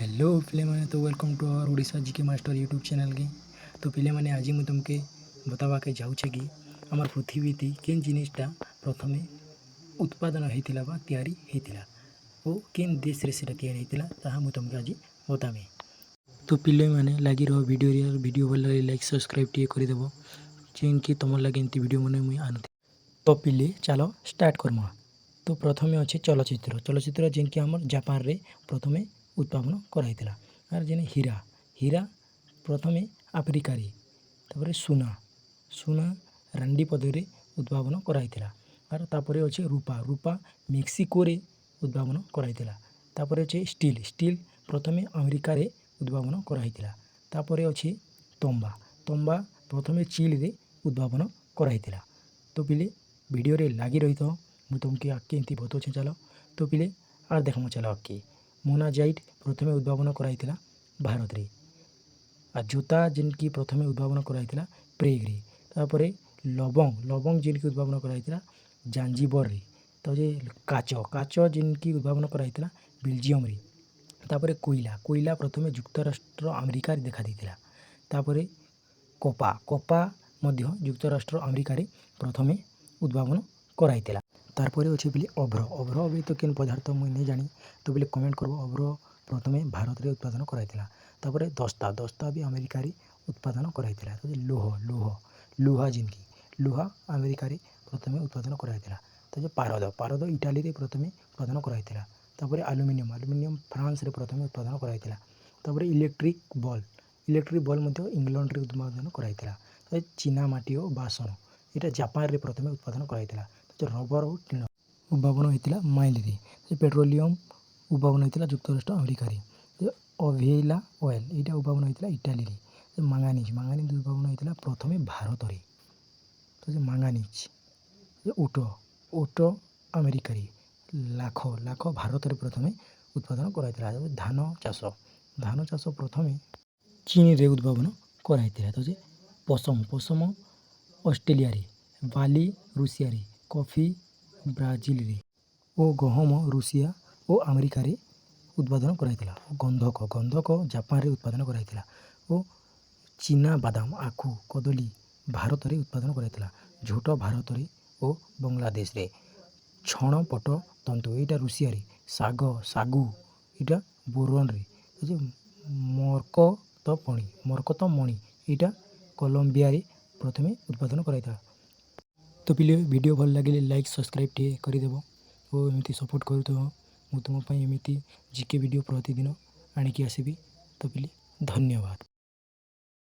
Hello पिले माने तो welcome to our Odisha GK master YouTube channel के। तो पिले माने आज मुझे तुमके बतावा के जाऊे कि आम पृथ्वी थी केन जिनिसटा प्रथमे उत्पादन होता बा तैयारी होता और केन देश रे सेटा तैयारी होता ताहा मुझे तुमके आज बतामी। तो पिले माने लगी रहो वीडियो भल लगे लाइक सब्सक्राइब टे करदेव जेन कि तुम लगे एमती वीडियो मैंने मुझे आनी। तो पिले चलो स्टार्ट करमा। तो प्रथमे अच्छे चलचित्र जेन कि आम जापान रे प्रथमे उत्पादन कराइला आर जेने हीरा हीरा प्रथमे आफ्रिकार सुना रांडी पदरे उद्भावन कराइला आर तापरे अच्छे रूपा मेक्सिको रे उद्भावन कराइला। तापरे अच्छे स्टील प्रथमे अमेरिका रे उद्भावन कराइला। तापरे अच्छे तंबा प्रथमे चिली रे उद्भावन कराइला। तो पिले वीडियो रे लगी रही तो मुझे तुमके आगे एमती बताऊे चलो। तो पिले आर देखम चलो आगे मोनाजाइट प्रथमे उद्भावन कराइला भारत रे आ जोता जेन की प्रथमे उद्भावन कराइला प्रेग रे। तापरे लवंग जेन की उद्भावन कराइला जांजिबर रे। तो जे काच जेन की उद्भावन कराइला बेल्जियम रे। तापरे कोयला प्रथमे युक्तराष्ट्र अमेरिका रे देखा देइतिला। तापरे कपा मध्य युक्तराष्ट्र अमेरिका रे प्रथमे उद्भावन कराइला। तारपरे अच्छे बोले अभ्र अभी तो केन पदार्थ मुझे नहीं जानी तो बोले कमेंट करब। अभ्र प्रथमे भारत रे उत्पादन कराइला। तापरे दस्ता भी अमेरिका रे उत्पादन कराइला। तो लुहा जेन की लुहा अमेरिका रे प्रथमे उत्पादन कराइला। तो पारद इटाली रे प्रथमे उत्पादन कराइला। तापरे आलुमिनियम फ्रांस रे प्रथमे उत्पादन कराइला। तापरे इलेक्ट्रिक बल्ब मध्य इंग्लैंड रे उत्पादन कराइला। तो चीना माटी और बासन यहाँ जापान रे प्रथमे उत्पादन कराइला। तो रबर और टीण उद्भावन होता माइल रे। पेट्रोलियम उद्भावन होता युक्तराष्ट्र अमेरिका रे। अवेला ऑयल यहाँ उद्भावन होता इटाली रे। मांगानिज उद्भावन होता प्रथमे भारत रे। तो मांगानिज ओट अमेरिका रे। लाख भारत रे प्रथमे उत्पादन कराइला। धान चाष प्रथमे चीन रे उद्भावन कराइला। तो पशम ऑस्ट्रेलिया रे। बाली रूसिया रे। कॉफी ब्राजिल रे और गहम रूसिया और अमेरिका रे उत्पादन कराइला। गंधक जापान रे उत्पादन कराइला। और चीना बादाम आखु कदली भारत रे उत्पादन कराइला। झोट भारत रे और बांग्लादेश रे। छण पट तंतु यहाँ रूसिया रे। सागु यहाँ बोरन रे। मरकत मणि यहाँ कोलंबिया रे प्रथमे उत्पादन कराइला। तो पिले वीडियो भल लगे लाइक सब्सक्राइब टे करदेव और एमती सपोर्ट करूँ मुझे तुम एमती जीके वीडियो प्रतिदिन आणिकी आसबि। तो पिले धन्यवाद।